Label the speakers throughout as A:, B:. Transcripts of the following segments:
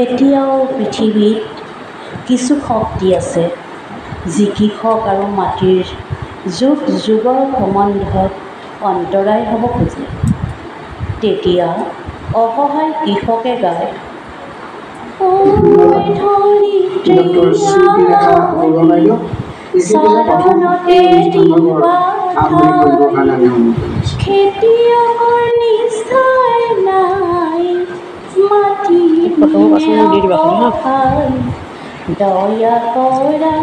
A: এতিয়াও পৃথিৱীত কিছু শক্তি আছে যি কৃষক আৰু মাটিৰ যুগ যুগৰ সম্বন্ধত অন্তৰায় হ'ব খোজে। তেতিয়া অসহায় কৃষকে গায়, ঐ ধৰিত্ৰী চাৰণতে দিবা খেতিয়কৰ নিস্তাৰ নাই, মাটি দয়া কৰা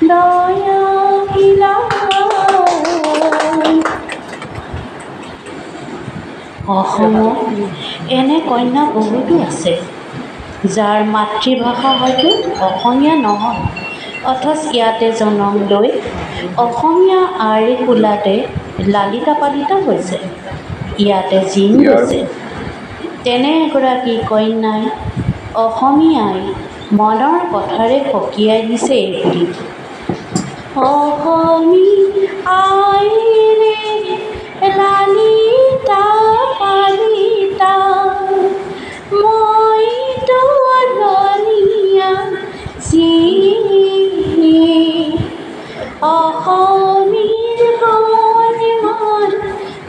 A: দয়াশীলা। অসমত এনে কন্যা বহুতো আছে যাৰ মাতৃভাষা হয়তো অসমীয়া নহয়, অথচ ইয়াতে জন্ম লৈ অসমীয়া আঁৰি কোলাতে লালিতা পালিতা হৈছে, ইয়াতে জিন গৈছে। তেনে এগৰাকী কন্যাই অসমীয়াই মনৰ কথাৰে সকীয়াই দিছে এই বুলি, অসমীয়াইৰে লালিতা পালিতা মই ধনিয়া অসমীৰ সন্মান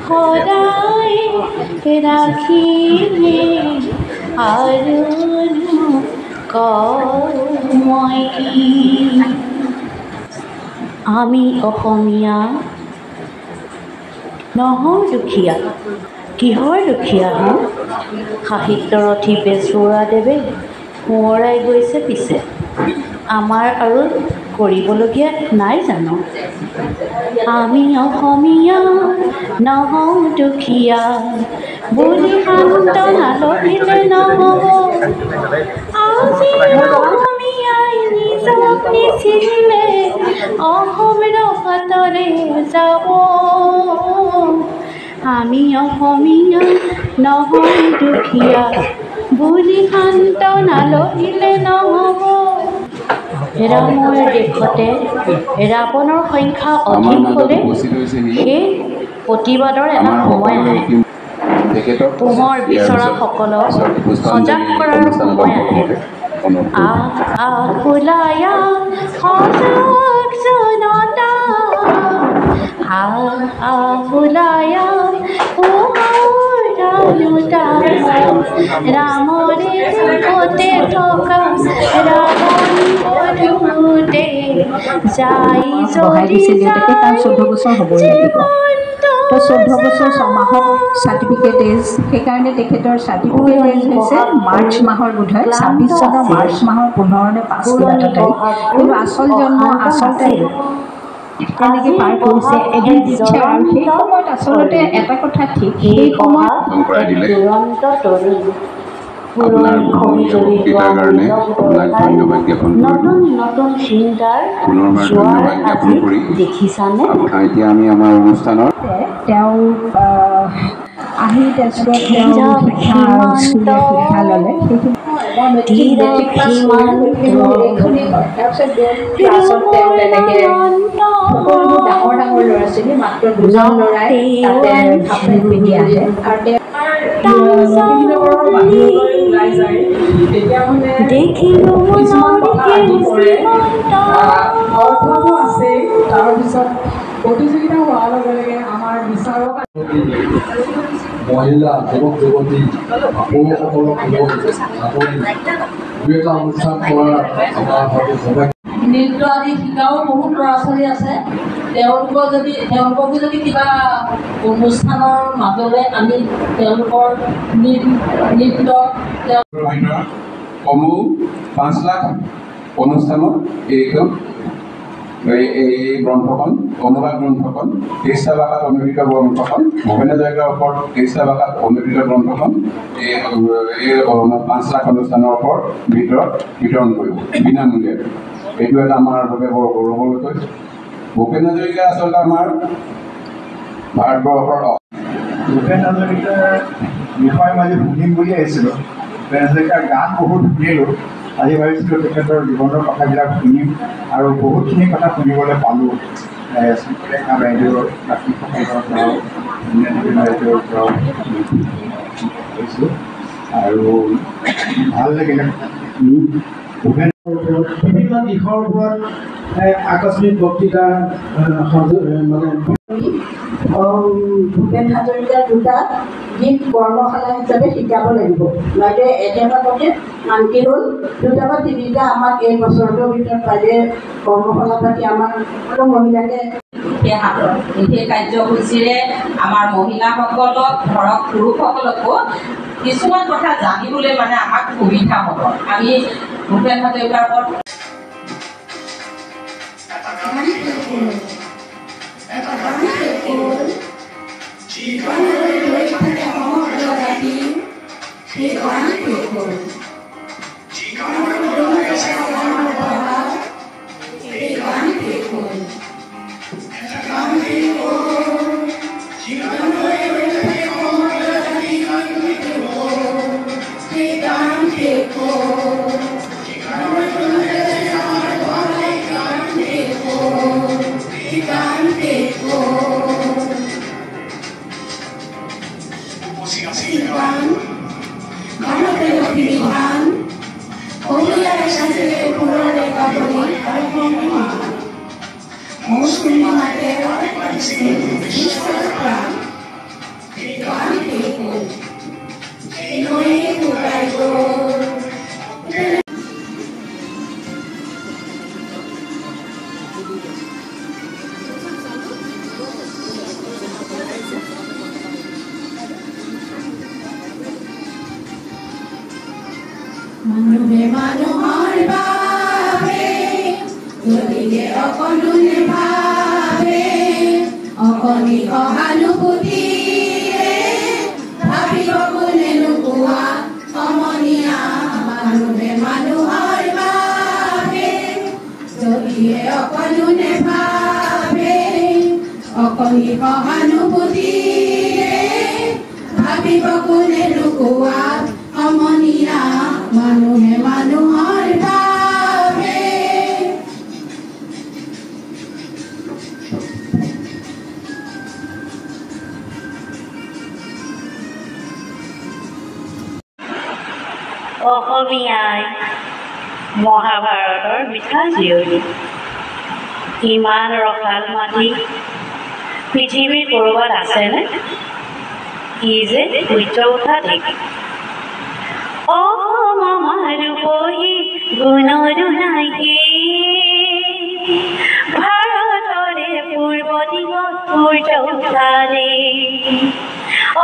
A: সদায় ৰাখিলে আৰু মই আমি অসমীয়া নহওঁ দুখীয়া। কিহৰ দুখীয়া হওঁ? সাহিত্যৰথী বেজবৰুৱাদেৱে সোঁৱৰাই গৈছে পিছে, আমাৰ আৰু কৰিবলগীয়া নাই জানো? আমি অসমীয়া নহওঁ দুখীয়া বুলি সান্তনা লভিলে নহ'ব। আজি অসমীয়াই নিজক নিচিনিলে অসম ৰসাতলে যাব। আমি অসমীয়া নহওঁ দুখীয়া বুলি সান্তনা লভিলে নহ'ব। ৰামৰ দেশতে ৰাৱণৰ সংখ্যা অধিক হ'লে সেই প্ৰতিবাদৰ এটা সময় আহে, পোহৰ বিচৰাসকলক সজাগ কৰাৰ সময় আহে। ওলায়া সজাগ জনতা, ওলায়া পোহৰ আলোটা, ৰামৰে দেশতে থকা ৰাৱণ বধূতে যাই যদি
B: তাৰ 14 বছৰ হ'বই লাগিব। তো 14 বছৰ 6 মাহত চাৰ্টিফিকেট এজ, সেইকাৰণে তেখেতৰ চাৰ্টিফিকেট এজ হৈছে মাৰ্চ মাহৰ বোধহয় 26 চনৰ মাৰ্চ মাহৰ 15 নে 5 কিবা এটা তাৰিখ, কিন্তু আচল জন্ম আচল তাৰিখ তেনেকৈ পাৰ কৰিছে এদিন দিছে। আৰু সেই সময়ত আচলতে এটা কথা ঠিক, সেই সময়ত
A: নতুন নতুন চিন্তাৰ দেখিছানে?
C: এতিয়া আমি আমাৰ অনুষ্ঠানৰ
B: তেওঁ আহি তেজপুৰত তেওঁ শিক্ষা ল'লে, সকলোবোৰ ডাঙৰ ডাঙৰ ল'ৰা ছোৱালী, মাত্ৰ 2জন ল'ৰাই তাতে ভাষণ পিন্ধি আহে। আৰু
D: অৰ্থটো আছে। তাৰপিছত প্ৰতিযোগিতা হোৱাৰ লগে লগে আমাৰ বিচাৰক মহিলা যুৱক যুৱতী সকলক দুই এটা অনুষ্ঠান কৰাৰ আমাৰ হয়তো সৌভাগ্য।
E: নৃত্য আদি শিকাও বহুত ল'ৰা ছোৱালী আছে। তেওঁলোককো যদি কিবা অনুষ্ঠানৰ মাজলৈ আনি তেওঁলোকৰ নৃত্য
C: কমেও 5 লাখ অনুষ্ঠানত এই গ্ৰন্থখন, অনুবাদ গ্ৰন্থখন, 23টা ভাষাত অনুদিত গ্ৰন্থখন, ভূপেন হাজৰিকাৰ ওপৰত 23টা ভাষাত অনুদিত গ্ৰন্থখন এই 5 লাখ অনুষ্ঠানৰ ভিতৰত বিতৰণ কৰিব বিনামূলীয়াকৈ। এইটো এটা আমাৰ বাবে বৰ গৌৰৱৰ বিষয়। ভূপেন হাজৰিকা আচলতে আমাৰ ভাৰতবৰ্ষৰ
F: ভূপেন হাজৰিকাৰ বিষয়ে মই আজি শুনিম বুলি আহিছিলোঁ। ভূপেন হাজৰিকাৰ গান বহুত শুনিলোঁ, আজি ভাবিছিলোঁ তেখেতৰ জীৱনৰ কথাবিলাক শুনিম আৰু বহুতখিনি কথা শুনিবলৈ পালোঁ। সুপ্ৰেখা বাইদেউৰ ৰাতিসকলৰ পৰাও বাইদেউৰ পৰাও কৈছোঁ আৰু ভাল লাগিলে। ভূপেন
D: বিভিন্ন দিশৰ ওপৰত আকস্মিক বক্তৃতা মানে
G: ভূপেন হাজৰিকাৰ দুটা গীত কৰ্মশালা হিচাপে শিকাব লাগিব বাইদেৱে এটা পাতে আনকি হ'ল দুটা বা তিনিটা আমাক এই বছৰটোৰ ভিতৰত বাইদেৱে কৰ্মশালা পাতি আমাৰ সকলো মহিলাকে
E: সেই কাৰ্যসূচীৰে আমাৰ মহিলাসকলক ধৰক পুৰুষসকলকো কিছুমান কথা জানিবলৈ মানে আমাক সুবিধা হ'ব আমি ভূপেন হাজৰিকাৰ ওপৰত
H: মানুহে মানুহৰ বাবে গতিকে অকণোনে ভাবে অকণি সহানুভূতিৰে ভাবিব কোনে নোকোৱা সমনীয়া মানুহে মানুহৰ বাবে যদিহে অকণোনে ভাবে অকণি সহানুভূতিৰে ভাবিব কোনে নোকোৱা সমনীয়া মানুহে মানুহৰ বাবে
A: অসমীয়াই মহাভাৰতৰ মিঠা জীয়ৰী ইমান ৰসাল মাটি পৃথিৱীৰ ক'ৰবাত আছেনে ই যে সূৰ্য উঠা দেখি অসম আমাৰ ৰূপহী গুণৰো নাহি ভাৰতৰে পূৰ্ব দিগত সূৰ্য উঠাৰে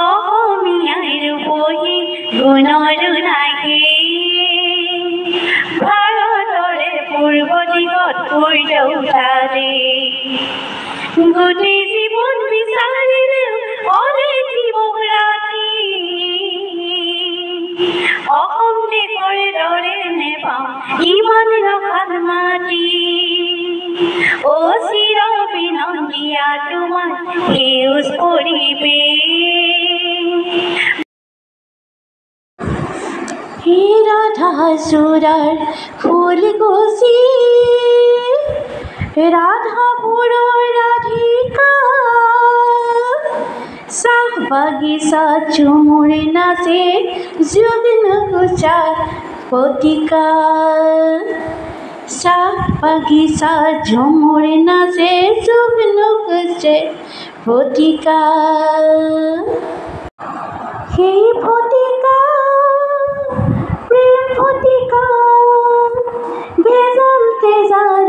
A: অসমীয়াই ৰূপহী গুণৰো নাহি ভাৰতৰে পূৰ্ব দিগত সূৰ্য উঠাৰে গোটেই জীৱন বিচাৰিলেও অদেখিব ৰাতি অসম দেশৰ দৰে নেপাওঁ ইমান ৰসাল মাটি অ চিৰ বিনন্দীয়া তোমাৰ সেউজ পৰিৱেশ হে ৰাধা চূড়াৰ ফুল গছি ৰাধাপুৰৰ ৰাধিকা চাহ বাগিচা ঝুমুৰ নাচে যুগ্ন গুচাৰ পতিকা চাহ বাগিচা ঝুমুৰ নাচে যুগ্ন গুচে পতিকা সেই পতিকা প্ৰেম পতিকা ভেজাল তেজাল